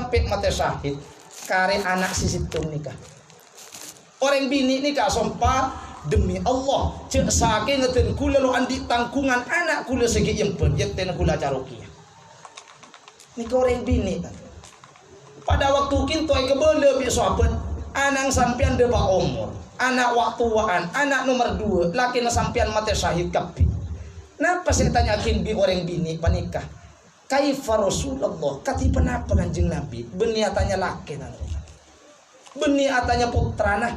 sampai mati syahid kare anak sisitung nikah. Orang bini nikah sumpah demi Allah cek saking ngeten kula lo andi tangkungan anak kula segi yempet yekten kula carokia. Nikah orang bini kan. Pada waktu kinto kebele bi sahabat anang sampean deba umur, anak waktuan, anak nomor 2, laki na sampean mati syahid kapi. Napa saya tanyakin bi orang bini panikah? Kaifa Rasulullah? Kati penapa Kanjeng Nabi? Beniatannya laki na. Beniatannya putra nah,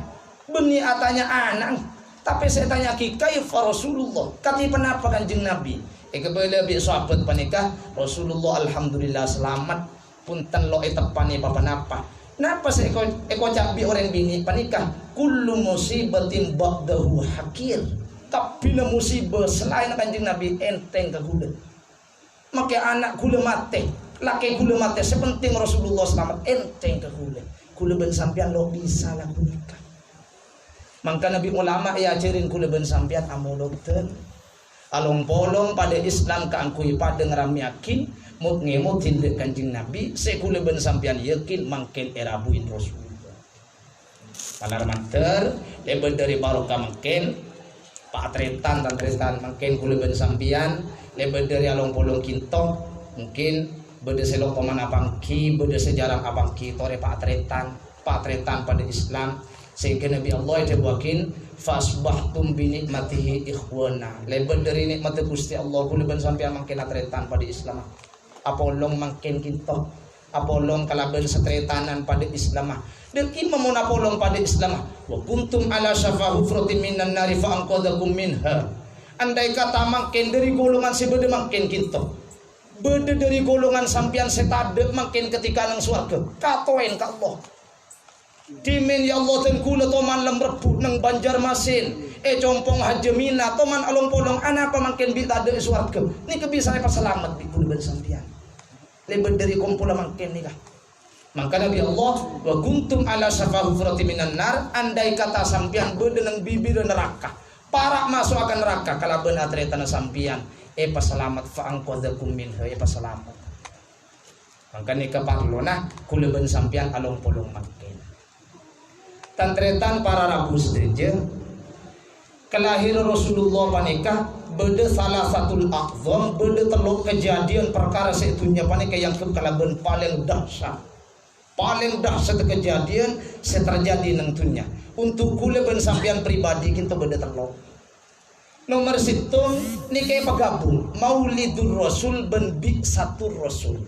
beniatannya anak. Tapi saya tanya ki kaifa Rasulullah? Kati penapa Kanjeng Nabi? Kebele bi sahabat panikah Rasulullah alhamdulillah selamat. Punten lo etepane apa-apa. Napa saya eko cabi orang bini panikah? Kullu musibatin ba'dahu hakir. Kabina musibah selain Kanjeng Nabi enteng kagula. Maka anak gula mate, laki gula mate sepenting Rasulullah selamat enteng kagula. Kula ben sampean lo bisa laku nikah. Maka Nabi ulama ya ajarin kula ben sampean amulokten. Along polong pada Islam kaangkui pada ngerami yakin mut ngemut tindak Kanjeng Nabi sekule ben sampean yakin mangkel erabuin Rasulullah. Panar manter lebih dari barokah mangkel Pak Tretan dan Tretan mangkel kule ben sampean lebih dari along polong kinto mungkin beda selok paman apangki beda sejarah apangki tore Pak Tretan pada Islam sehingga Nabi Allah dibuakin fasbahtum bi nikmatihi ikhwana lebih dari nikmat Gusti Allah kule ben sampean mangkel Tretan pada Islam. Apolong mangken kinto apolong kalaben setretanan pada Islam dan imam apolong pada Islam wa kuntum ala syafa hufratin minan nari fa anqadhakum minha. Andai kata mangken dari golongan sebeda mangken kinto beda dari golongan sampian setade mangken ketika nang swarga katoen ka Allah dimin ya Allah ten kula toman lemrebu nang Banjarmasin compong hajemina toman along polong ana apa mangken bi tade swarga ni kebisa pa selamat bi kula ben sampian lebih dari kumpulan mangken nikah. Maka Nabi Allah wa kuntum ala syafa hufratin minan nar andai kata sampian beda nang bibir neraka parak masuk akan neraka kalaben atretana sampian pas selamat fa anqadhakum minha pas selamat. Maka nikah parlona kula ben sampian along polong mangken. Tantretan para rabu sedeje kelahiran Rasulullah panikah beda salah satu akzam beda teluk kejadian perkara seitunya panika yang kekalaban paling dahsyat kejadian terjadi nengtunya untuk kule ben sampean pribadi kita beda teluk nomor situng niki pagabung Maulidur Rasul ben Bi'satur Rasul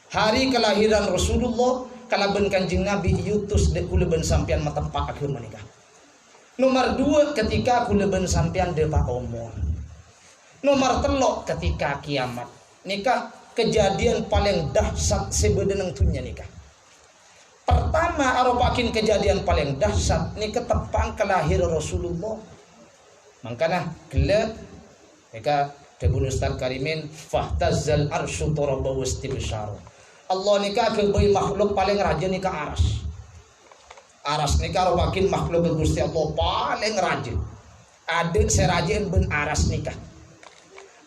hari kelahiran Rasulullah kalaben Kanjeng Nabi yutus de kule ben sampean matepak akhir menikah. Nomor 2 ketika kule ben sampean de pak umur. Nomor 3 ketika kiamat. Nikah kejadian paling dahsyat sebedeneng tunya nikah. Pertama aropakin kejadian paling dahsyat nikah tepang kelahiran Rasulullah. Mangkana gelap nikah Debun Ustaz Karimin fahtazzal arsyu turaba wastibsyaru. Allah nikah kebai makhluk paling raja nikah aras nikah aropakin makhluk Gusti Allah paling raja. Ada serajin ben aras nikah.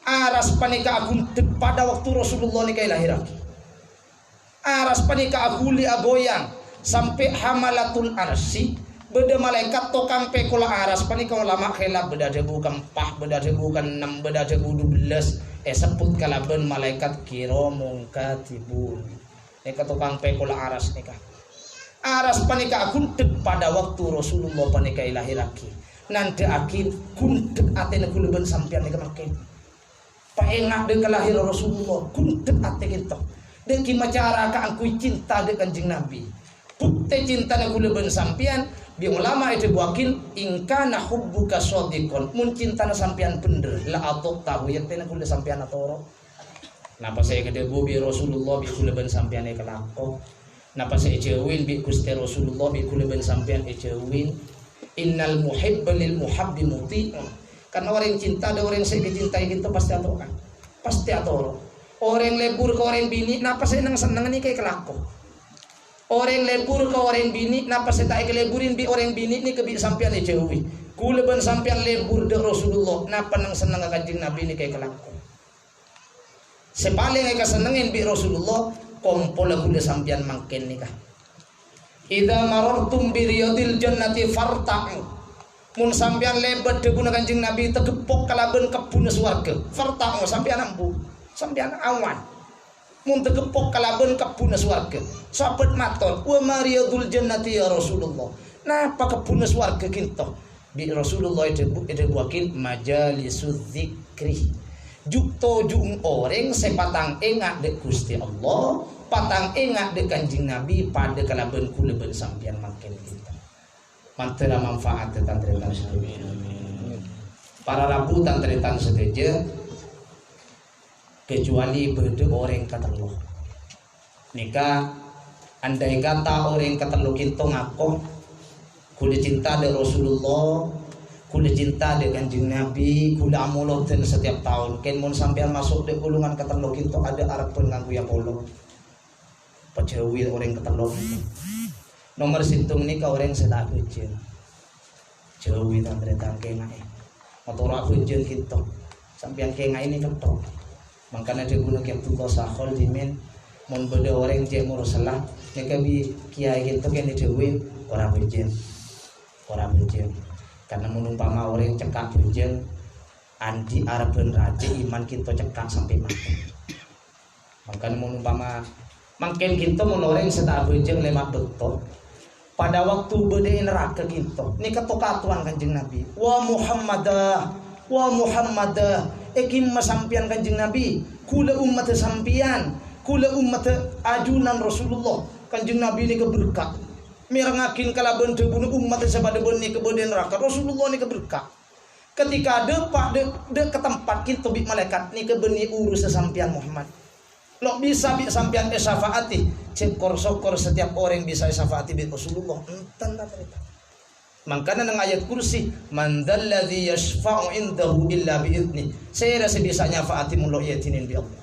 Aras panika aku pada waktu Rasulullah nikah lahir. Aras panika aku li agoyang sampai hamalatul arsi beda malaikat tokang pekola aras panika ulama khilaf beda debu kempah beda debu kan 6 beda debu 12 sebut kalaben malaikat kiramung katibun nika tokang pekola aras nikah. Aras panika aku pada waktu Rasulullah panika lahiraki nanti akin kuntek atene kula ben sampean nika makin paengah de kelahiran Rasulullah kuntek ate kita dan kimacara ka angkui cinta de Kanjeng Nabi bukti cinta de kula ben sampean bi ulama itu buakin ingkana hubbuka shadiqon mun cinta sampean bener la atok tahu yang tena kula sampean atoro napa saya gede bi Rasulullah bi kula ben sampean e kelako napa saya jewin bi Gusti Rasulullah bi kula ben sampean e jewin innal muhibba lil muhabbi muti'un. Karena orang cinta ada orang saya cintai gitu pasti atau orang lebur ke orang bini napa saya seneng nih kayak kelako orang lebur ke orang bini napa saya tak leburin bi orang bini nih kebi sampean jauhi kule ben sampean lebur de Rasulullah napa nang seneng Kanjeng Nabi nih kayak kelako sepaling eka senengin bi Rasulullah kompol kula sampeyan mangken nikah. Idza marartum bi riyadil jannati farta'u. Mun sampeyan lebet debu Kanjeng Nabi tegepok kalaben kebun swarga. Farta'u sampeyan ambu, sampeyan awan. Mun tegepok kalaben kebun swarga. Sahabat matur, "Wa mariyadul jannati ya Rasulullah." Napa kebun swarga kinto? Bi Rasulullah itu wakil majalisuz zikri. Jukto jung orang sepatang engak dek Gusti Allah, patang engak dek Kanjeng Nabi pada kalaben kula ben sampeyan makin kita. Mantera manfaat tantretan sedaya. Para rabu tantretan sedaya kecuali bede orang katelo. Nika andai kata orang katelo kinto ngakoh kula cinta dengan Rasulullah, kula cinta dengan Kanjeng Nabi, kula amoloten setiap tahun. Ken mun sampean masuk di gulungan ketelo kinto ada arepen nganggo ya polo. Pajawi orang ketelo. Nomor sintung nika orang sedak bejen. Jawi tandretan kengae. Motor bejen kinto. Sampean kengae ini ketok. Mangkana de guna ke Abdullah Sahol dimen mun beda orang je murusalah nika bi kiai kinto ken dewe ora bejen. Orang bejen karena menumpama orang cekak bejen andi araben raja iman kita cekak sampai mati. Makanya menumpama mangken kita mun orang sedak bejen lemak betul pada waktu bede neraka kita ni ketokatuan Kanjeng Nabi wa Muhammadah ekim masampian Kanjeng Nabi kula umat sampian kula umat ajunan Rasulullah Kanjeng Nabi ni keberkah mirangakin kalaben debu umat sabada benih kebeden neraka Rasulullah ni keberkah ketika depak de ke tempat kita bi malaikat ni kebeni urus sampian Muhammad lo bisa bi sampian syafaati cekor sokor setiap orang bisa syafaati bi Rasulullah enten ta cerita makanya nang ayat kursi man dzalladzi yashfa'u indahu illa bi idzni saya rasa bisa nyafaati mun lo yatinin bi Allah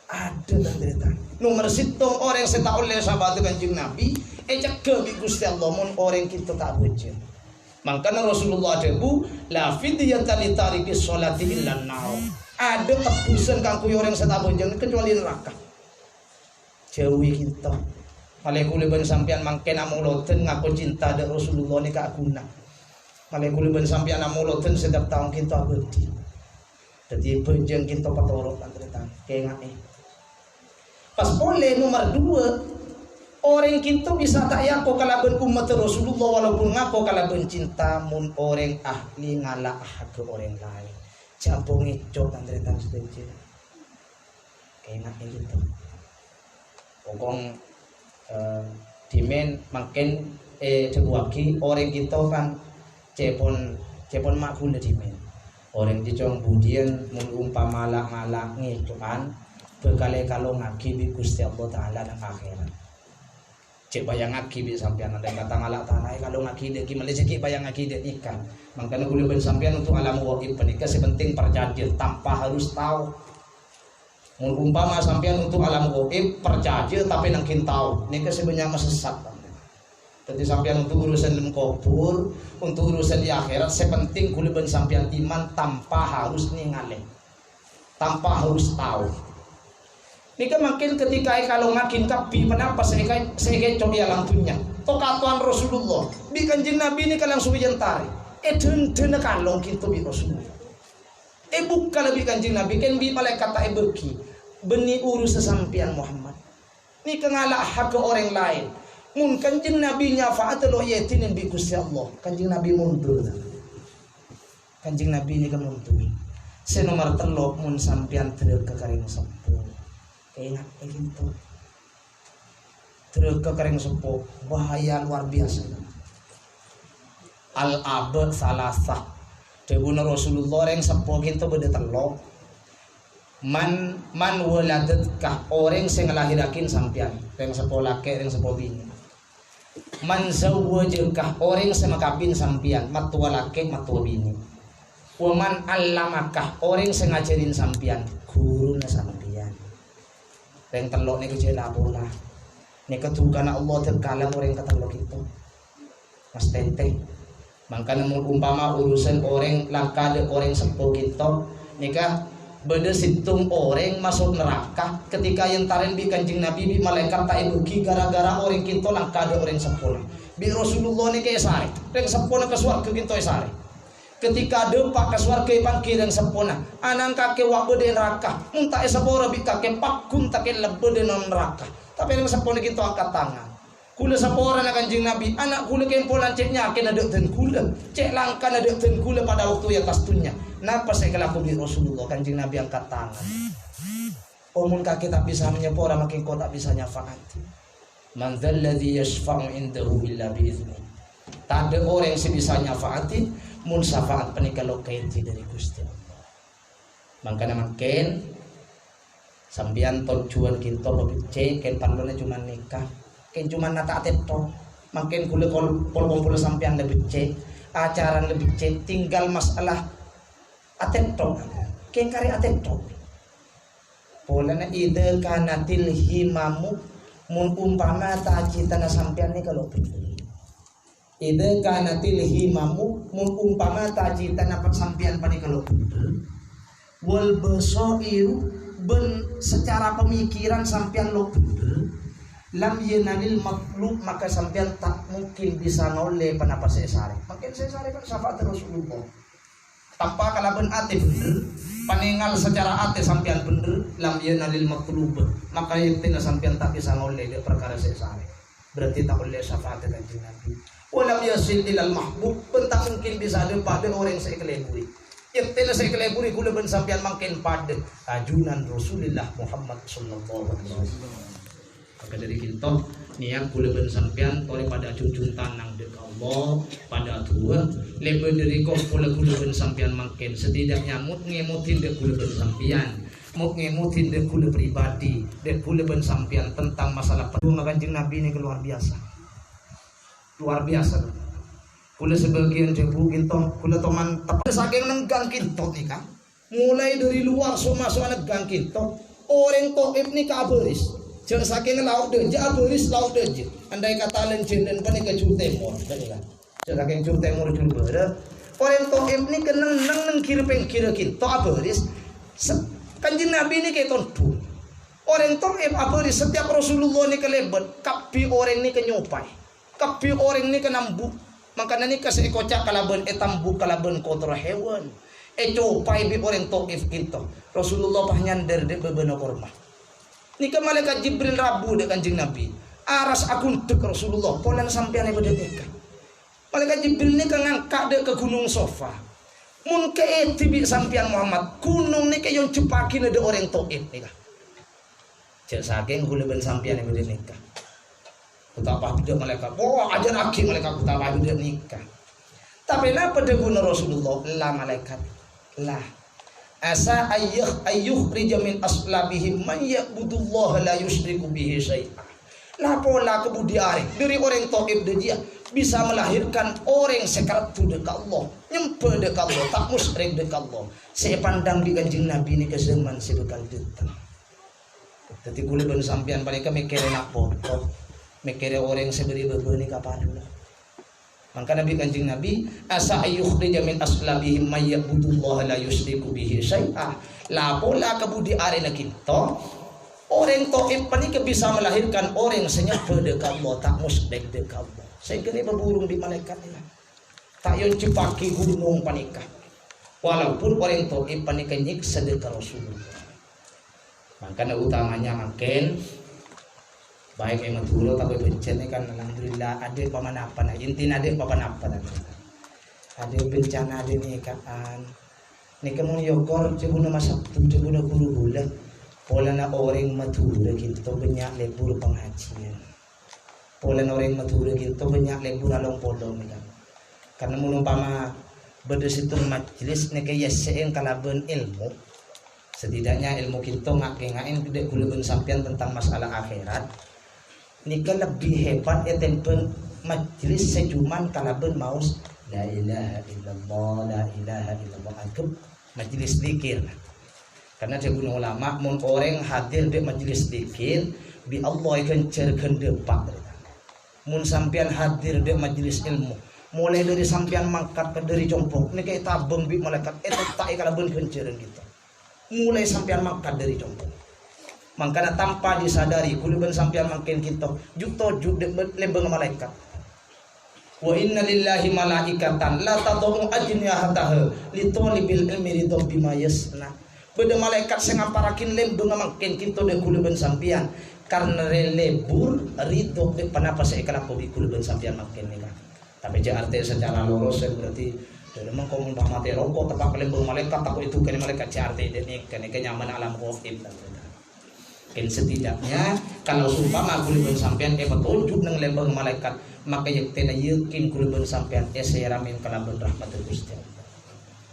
ada dan cerita nomor sitong orang seta oleh sahabat Kanjeng Nabi cegah bi Gusti Allah mun orang kita tak bejen makanya Rasulullah debu la fidyatan li tariki sholati illa nar ada tebusan kanggo orang seta bejen kecuali neraka jauhi kita malaikat ben sampean mangken amuloten ngaku cinta de Rasulullah ni kaguna malaikat ben sampean amuloten setiap tahun kita abadi dadi bejen kita patoro kan cerita kengae pas boleh nomor 2 orang kita bisa tak yako kalaben umat Rasulullah walaupun ngako kalaben cinta mun orang ahli ngalah ke orang lain campur ngicok tandretan setuju enak gitu pokong dimen makin debuaki orang kita kan cepon makul dimen orang dicong budian mun umpama malak ngicokan bekale kalau ngaki bi Gusti Allah taala dan akhirat. Cek bayang ngaki bi sampean ada kata ngalak tanah kalau ngaki dek ki rezeki bayang ngaki dek ikan. Makanya kulo ben sampean untuk alam waqif penikah sepenting perjanjian tanpa harus tahu. Mun umpama sampean untuk alam waqif perjanjian tapi nangkin tahu. Nika sebenarnya sesat. Jadi sampean untuk urusan dalam kubur, untuk urusan di akhirat sepenting kulo ben sampean iman tanpa harus ningali. Tanpa harus tahu. Nika makin ketika kalau makin kapi kenapa saya coba lantunya tokatuan Rasulullah bi Kanjeng Nabi ini kalang suwijan tari den kalong kita bi Rasulullah buka lebih Kanjeng Nabi kan bi malaikat tak beki beni urus sesampian Muhammad nika ngalah ke orang lain mun Kanjeng Nabi nyafaat lo yatinin bi Gusti Allah Kanjeng Nabi mundur Kanjeng Nabi ini mundur senomor 3 mun sampian terus ke karing sepuh enak gitu terus ke kering sepuh bahaya luar biasa al-abad salasah debuna Rasulullah yang sepuh gitu beda telok man waladatkah orang sing ngelahirakin sampean yang sepuh laki yang sepuh bini man zawwajkah orang sing makapin sampean matua laki matua bini waman allamakah orang sing ngajarin sampean guruna sampean yang telok ni kecil pola ni ketukan Allah terkalang orang ketelok itu mas tente makanya umpama urusan orang langka de orang sepuh kita nikah beda situng orang masuk neraka ketika yang taren bi Kanjeng Nabi bi malaikat tak ibuki gara-gara orang kinto langka ada orang sempurna bi Rasulullah ni kayak sari yang sempurna ke suarga kinto sari ketika dempak ke suarga pangki yang sempurna anang kake wak beda neraka muntah esabora bi kake pakun tak lebih non neraka tapi yang sempurna kinto angkat tangan kula sapora na Kanjeng Nabi anak kula kayak polan ceknya akan ada dan kula cek langka ada dan kula pada waktu yang kastunya napa saya kelaku di Rasulullah Kanjeng Nabi angkat tangan omun kaki tak bisa menyepora makin kau tak bisa nyafaati man dzalladzi yashfa'u indahu illa bi'idznih tak ada orang yang bisa nyafaati mun syafaat penikalo kaiti dari Gusti Allah makanya makin sambian tujuan kita cek kan parlone cuma nikah kan cuma nata ateto makin kula pol sampean lebih cek acara lebih cek tinggal masalah ateto kan kari ateto polana ide kanatil himamu mun umpama ta citana sampean ni kalau ide kanatil himamu mun umpama ta citana sampean pani kalau wal basairu ben secara pemikiran sampean lo lam yenalil matlub maka sampean tak mungkin bisa ngoleh panapa sesare makin sesare kan syafaat Rasulullah tanpa kalaban ate bener paningal secara ate sampean bener lam yenalil matlub maka yetina sampean tak bisa ngoleh di perkara sesare berarti tak oleh syafaat Kanjeng Nabi walam yasil ilal mahbub pun tak mungkin bisa ada pada orang sekeleburi yetina sekeleburi kula ben sampean makin pada ajunan Rasulullah Muhammad sallallahu alaihi wasallam maka dari kita niat kula ben sampean tore pada cucun tanang dek Allah pada tua lebih dari kau kula ben sampean makin setidaknya mut ngemutin dek kula ben sampean mut ngemutin dek kula pribadi dek kula ben sampean tentang masalah pedung Kanjeng Nabi ini luar biasa kula sebagian jebu kita kula teman tapi saking nenggang kita nih kan mulai dari luar semua negang kita orang toib nih kabaris jangan saking laut deje aberis laut deje andai kata len jenden pani ke Jawa Timur kan jangan saking Jawa Timur juga orang toib ni keneng neng kira pengkira kita aberis Kanjeng Nabi ni kayak tontu orang toib aberis setiap Rasulullah ni kelebet kapi orang ni kenyopai kapi orang ni kenambu makanya ni kasih kocak kalaban etambu kalaban kotor hewan copai bi orang toib kita Rasulullah pahnyander de bebeno korma nika malaikat Jibril rabu dek Kanjeng Nabi aras akun dek Rasulullah polan sampean ibu dek malaikat Jibril nika ngangkat dek ke gunung Sofa mun ke tibi sampean Muhammad gunung nika yang cepakin ada orang toib nika cek saking kula ben sampean ibu dek nika betapa tidak malaikat ajar akhi malaikat betapa dek nika tapi napa dek Rasulullah la malaikat lah asa ayyuh rija min aslabihim man ya'budullaha la yusyriku bihi syai'a la pola kemudian dari orang taib dia bisa melahirkan orang sekaratu dekat Allah nyempe dekat Allah tak musyrik dekat Allah saya pandang di Kanjeng Nabi ini ke zaman sebekal ditang jadi kula ben sampean mereka mikirin apa mikirin orang seberi bebeni kaparula maka Nabi Kanjeng Nabi asa ayyukhrija min aslabihim may ya'budullaha la yusyriku bihi syai'a la pola kebudi arena kita orang taib panika bisa melahirkan orang senyapa dekat Allah tak musyrik dekat Allah sehingga ni berburung di malaikat ni tak yon cepaki gunung panika walaupun orang taib panika nyiksa dekat Rasulullah makanya utamanya makin baik yang maduro tapi bencana kan alhamdulillah ada pamanapan intinya ada pamanapan ada bencana ada nikaan nikah yogor cebuna masak cebuna guru gula pola na orang maduro kita banyak lebur pengajian pola na orang maduro kita banyak lebur along podong kan karena menumpama berdesitung majelis nikah yaseen kalaban ilmu setidaknya ilmu kita ngain tidak gula sampean tentang masalah akhirat nika lebih hebat ya tempen majlis sejuman kalaben maus la ilaha illallah anggap majlis zikir karena dia guna ulama mun orang hadir di majlis zikir bi Allah akan cerkan depak mun sampean hadir di majlis ilmu mulai dari sampean mangkat ke dari jongkok nika tabeng bi malaikat eta tak kalaben kencereun kita mulai sampean mangkat dari jompong. Mangkana tanpa disadari kuliban sampean makin kita juto lembeng malaikat. Wa inna lillahi malaikatan la tadau ajnihataha li talibil ilmi ridho bima yasna. Beda malaikat sing ngamparakin lembeng makin kita de kuliban sampean karena relebur ridho de panapa saya kelako bi kuliban sampean makin nika. Tapi jangan arti secara lurus berarti memang kau muntah mati rokok tepak lembeng malaikat takut itu kan malaikat arti ini kan nyaman alam ghaib. Dan setidaknya kalau sumpah kuliban sampean petunjuk nang lembang malaikat maka yaktena yakin kuliban sampean eseramin kalaban rahmatul Gusti Allah.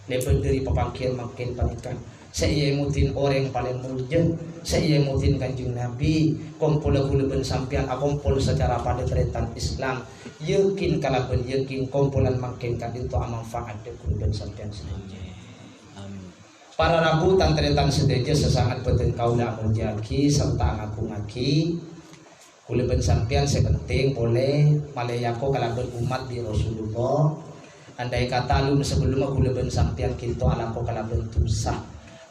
Lebih dari pepangkian makin panikan. Saya mutin orang paling mulia, saya mutin Kanjeng Nabi, kumpul kuliban sampean akumpul secara pada tretan Islam. Yakin kalaban yakin kumpulan makin kadin to manfaat de kuliban sampean sedaya. Para rabutan tretan sedeja sesangat penting kaula menjaki serta ngaku ngaki kuliban sampean sepenting boleh malayako kalaban umat di Rasulullah andai kata lum sebelum kuliban sampean kinto alako kalaban dosa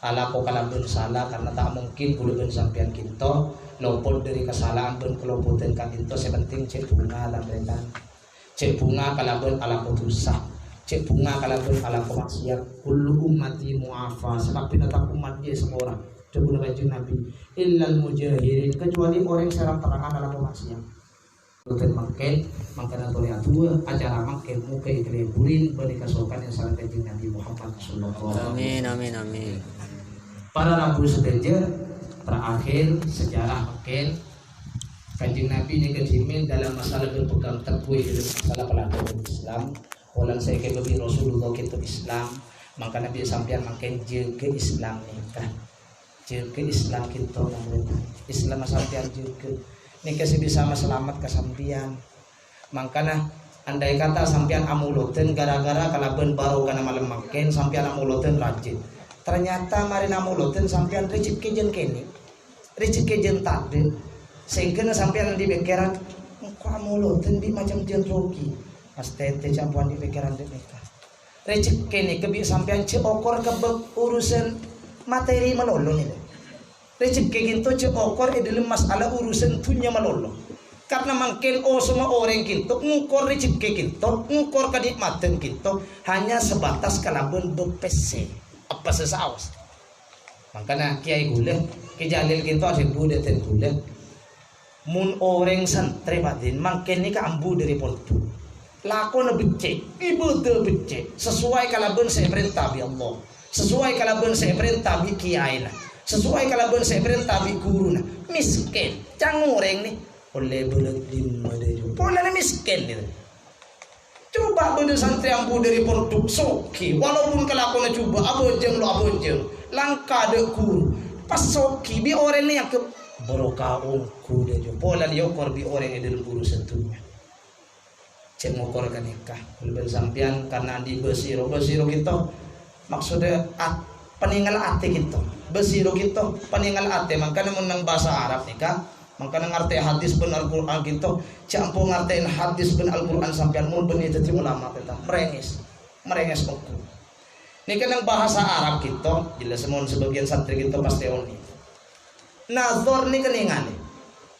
alako kalaban salah karena tak mungkin kuliban sampean kinto lopot dari kesalahan ben kelopotan kan kinto sepenting cek bunga lan tretan cek bunga kalaban alako dosa cek bunga kalaban ala maksiat kullu ummati mu'afa sebab binatang umat dia semua orang coba Kanjeng Nabi illal mujahirin kecuali orang yang serang terangan ala maksiat Rutin makin makanya boleh atua acara makin muka ikleburin beri kasokan yang salah Kanjeng Nabi Muhammad sallallahu alaihi wasallam. Amin amin. Para rabu sedaja terakhir sejarah makin Kanjeng Nabi ini kejimin dalam masalah berpegang teguh dalam masalah pelajaran Islam. Walang saya kebebi Rasulullah kita Islam maka Nabi sampean makin jaga Islam nikah jaga Islam kita Islam sampean jaga nikah sih bisa selamat ke sampean makanya andai kata sampean amuloten gara-gara kalaban baru karena malam makin sampean amuloten rajin ternyata mari amuloten sampean rejit kejen kene rejit kejen tadi sehingga sampean di pikiran kok amuloten di macam jen rogi astete campuran di pikiran mereka. Rezeki ini kebi sampean ceokor ke urusan materi melolo nih. Rezeki gitu ceokor dalam masalah urusan dunia melolo. Karena mungkin semua orang gitu ngukor rezeki gitu, ngukor kenikmatan gitu hanya sebatas kalaban bepese apa sesawas. Makanya kiai gule, kijalil gitu asik bude ten gule. Mun orang santri badin mungkin ini keambu dari pontu. Lakon becek, ibadah becek, sesuai kalaban saya perintah bi Allah, sesuai kalaban saya perintah bi kiai lah, sesuai kalaban saya perintah bi guru lah, miskin, cangureng nih, oleh belut lima dari, boleh miskin nih. Coba bener santri ambu dari produk soki, walaupun kelakonnya coba abojeng langka de guru, pas soki bi orang nih yang ke barokah ongku deh, boleh diokor bi orang yang dalam urusan dunia. Cek ngokor kan nikah kuliban sampean karena di besiro kita maksudnya peninggal ate kita besiro kita peninggal ate makanya menang bahasa Arab nikah makanya ngerti hadis ben Al-Quran kita campur ngertiin hadis ben Al-Quran sampean mun benih jadi ulama kita merengis oku nikah nang bahasa Arab kita jelas semua sebagian santri kita pasti oni nazar nih keningane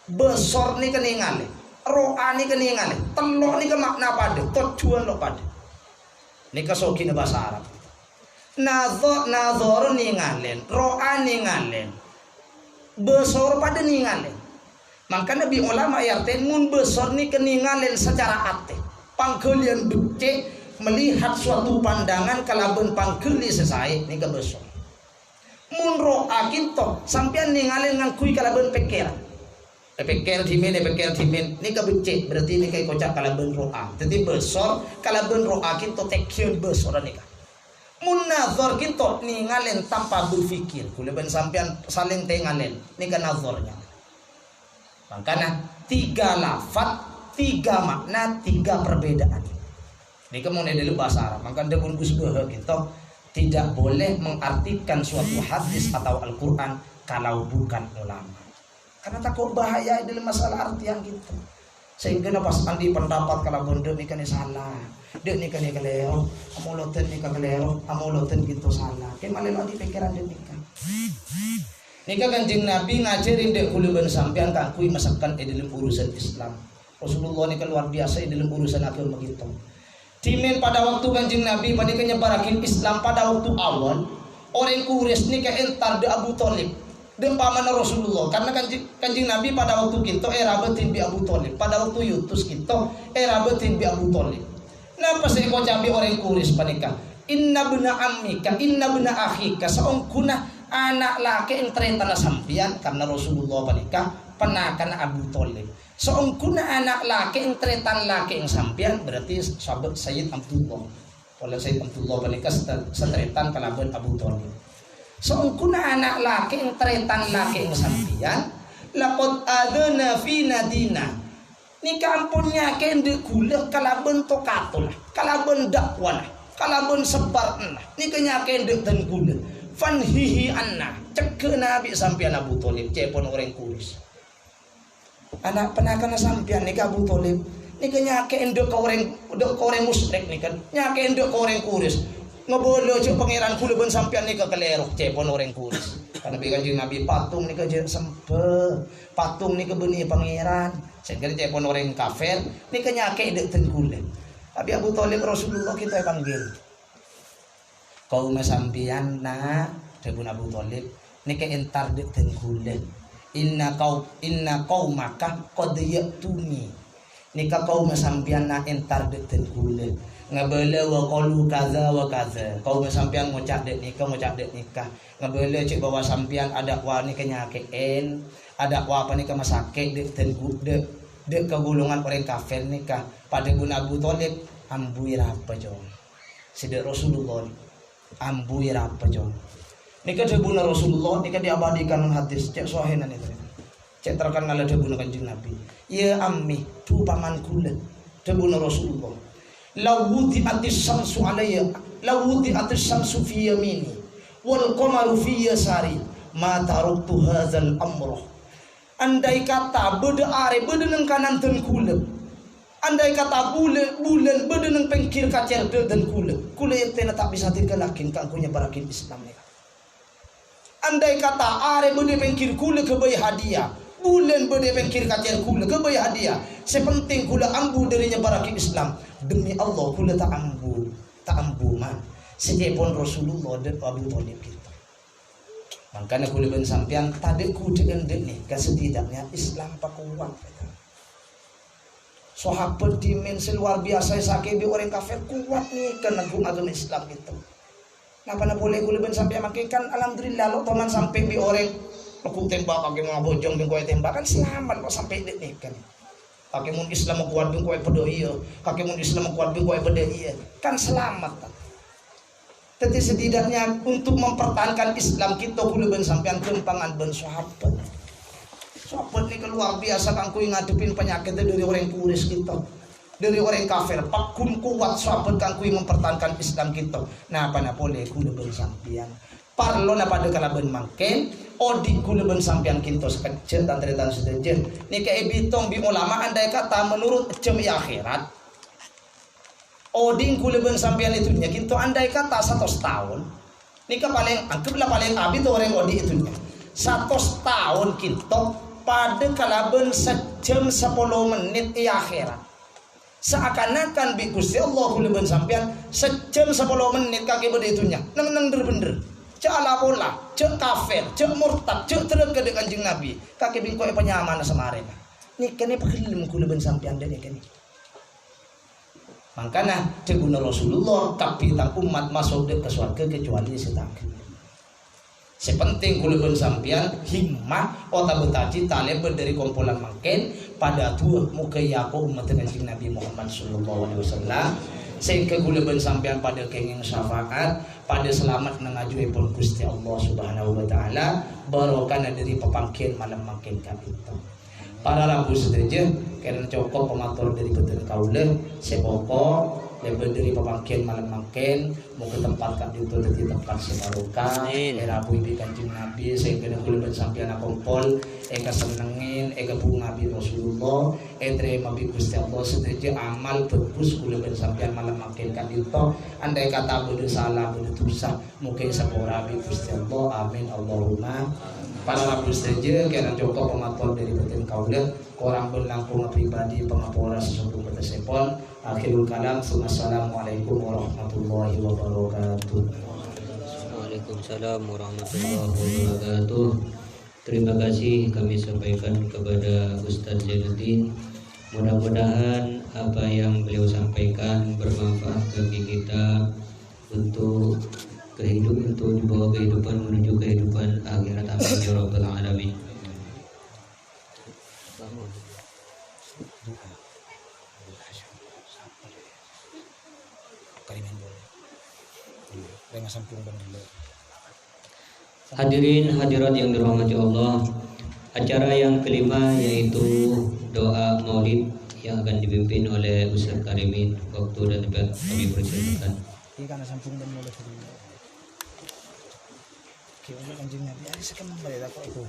besor nih keningane roa ni keningane telok ni ke makna pada tujuan lo pada ni kesoki ni bahasa Arab nazor ni ngalen roa ni ngalen besor pada ni ngalen maka Nabi ulama yarten mun besor ni keningalen secara ate pangkelian becek melihat suatu pandangan kalaban pangkeli sesai ni ke besor mun roa kinto sampean ningalen ngangkui kalaban pikiran Epekir dimin ini kebecek berarti ini kayak kocak kalaban roa. Jadi besor kalaban roa kita tekion besor nika. Munazor kita ningalen tanpa berpikir. Kuliban sampean saling tengalen nika nazornya. Makanya 3 lafaz, 3 makna, 3 perbedaan. Nika mau dulu bahasa Arab. Maka debun kusbah kita tidak boleh mengartikan suatu hadis atau Al-Quran kalau bukan ulama. Karena takut bahaya dalam masalah artian gitu. Sehingga pas andi pendapat kalau benda ni kan salah. Dek ni kan kelero, amuloten ni kan kelero, amuloten gitu salah. Ke malah di pikiran dek nikah. Nikah Kanjeng Nabi ngajarin dek kula ben sampean kakui masakan dalam urusan Islam. Rasulullah ni kan luar biasa dalam urusan agama gitu. Timen pada waktu Kanjeng Nabi pada nyebarakin Islam pada waktu awal, orang Quraisy ni ke entar de Abu Thalib. Dan paman Rasulullah karena kanjeng Nabi pada waktu kita era betin bi Abu Thalib pada waktu yutus kita era betin bi Abu Thalib. Napa saya kau cabi orang Quraisy panika inna bena ammika inna bena akhika saungkuna anak laki yang terentana sampian karena Rasulullah panika penakan Abu Thalib saungkuna anak laki yang terentan laki yang sampian berarti sahabat Sayyid Abdullah oleh Sayyid Abdullah panika seterentan kalaban Abu Thalib. Saungkuna anak laki yang teretan laki yang sampian laqad adana fi nadina ni kampunnya kende gula kalaben tokatul kalaben dakwah kalaben sebar ni kenya kende dan gula fanhihi anna cek Nabi sampian Abu Thalib cepon orang Quraisy anak penakan sampian ni Abu Thalib ni kenya kende ka orang musyrik ni kan nya kende ka orang Quraisy ngabolo cek pangeran kula ben sampean ni kekelero cepon orang Quraisy karena Kanjeng Nabi patung ni ke sempe patung ni ke benih pangeran sehingga cepon orang kafir ni ke nyake dek ten kula tapi Abu Thalib Rasulullah kita panggil kau sampean na debun Abu Thalib ni ke entar dek ten kula inna kau maka qad yatuni ni ka kau sampean na entar dek ten kula ngabele wa qalu kaza wa kaza kau sampean ngucap dek nikah ngabele cek bawa sampean ada wa ni kenyakein ada wa apa ni ke masake dek ten dek kegulungan orang kafir nikah pada guna Abu Thalib ambui apa jong sidak Rasulullah ambui apa jong nikah debuna Rasulullah nikah diabadikan hadis cek sahihan itu cek terkenal debuna Kanjeng Nabi ya ammi tu paman kula debuna Rasulullah lawuti atis samsu alayya lawuti atis samsu fi yamini wal qamaru fi yasari ma taraktu hadzal amra andai kata bede are bede nang kanan ten kula andai kata bulan bede nang pengkir kacer dan kula ente tak bisa tinggalkan kangku nyebarakin Islam ni andai kata are bede pengkir kula ke bayi hadiah bulan bede pengkir kacer kula ke bayi hadiah sepenting kula ambu dari nyebarakin Islam demi Allah kula tak ambu man sejepon Rasulullah dan Abu Thalib kita makanya kula ben sampean tadi kudu endek ni kesetidaknya Islam pak kuat sahabat dimensi luar biasa sakit di orang kafir kuat nih karena agama Islam itu kenapa boleh kula ben sampean makikan alhamdulillah lo teman sampai di orang aku tembak kaki mau bojong bengkoy tembakan selamat kok sampai dek nih kan kaki mun Islam kuat bengkoy pada iya kaki mun Islam kuat bengkoy pada iya kan selamat tapi setidaknya untuk mempertahankan Islam kita kula ben sampean kempangan ben sahabat ni luar biasa kangku ngadepin penyakit dari orang Quraisy kita dari orang kafir pakun kuat sahabat kangku mempertahankan Islam kita nah apa boleh kula ben sampean parlo na pada kalaben mangken odi kula ben sampean kita sekecil dan terdan sedejen ni ke ebitong bi ulama andai kata menurut jam akhirat odi kula ben sampean itu nya kita andai kata 100 tahun ni ke paling anggaplah paling abit orang odi itu nya 100 tahun kita pada kalaben sejam 10 menit di akhirat seakan-akan bi Gusti Allah kula ben sampean sejam 10 menit kaki bede itu nya neng bener cek ala pola, cek kafir, cek murtad, cek terke dengan Kanjeng Nabi. Kaki bingko penyaman semare. Ni kene pakelim kula ben sampean dene kene. Makanya deguna Rasulullah tapi tak umat masuk ke surga kecuali setakdir. Sepenting kula ben sampean himmah otak betaji taleb dari kumpulan makin pada tuh muka yaku umat Kanjeng Nabi Muhammad sallallahu alaihi wasallam sehingga kula ben sampean pada kenging syafaat pada selamat nangajui pun Gusti Allah Subhanahu wa taala barokah dari pepangkin malam makin kapita para rabu sedaja karena cokok pematur dari betul kaula sepoko lebih dari pemangkin malam mangkin mau ke tempat kan itu di tempat sebarokah era ibu kanjeng Nabi sehingga kulo ben sampeyan kompol eka senengin eka bunga Nabi Rasulullah terima bi Gusti Allah sedaya amal bagus kulo ben sampeyan malam mangkin kan itu andai kata bodoh salah bodoh dosa mungkin sepora bi Gusti Allah amin Allahumma para rabu saja kena joko pematuan dari batin kaulah orang berlangkung pribadi pengapura sesuatu pada sepon akhirul kalam assalamualaikum warahmatullahi wabarakatuh. Waalaikumsalam warahmatullahi wabarakatuh. Terima kasih kami sampaikan kepada Ustaz Zainuddin. Mudah-mudahan apa yang beliau sampaikan bermanfaat bagi kita untuk dibawa kehidupan menuju kehidupan akhirat. Amin ya rabbal alamin. Hadirin hadirat yang dirahmati Allah, acara yang kelima yaitu doa maulid yang akan dipimpin oleh Ustaz Karimin. Waktu dan tempat kami persilakan. Karena sampung dan mulai kira kanjeng Nabi, sekarang bayar aku.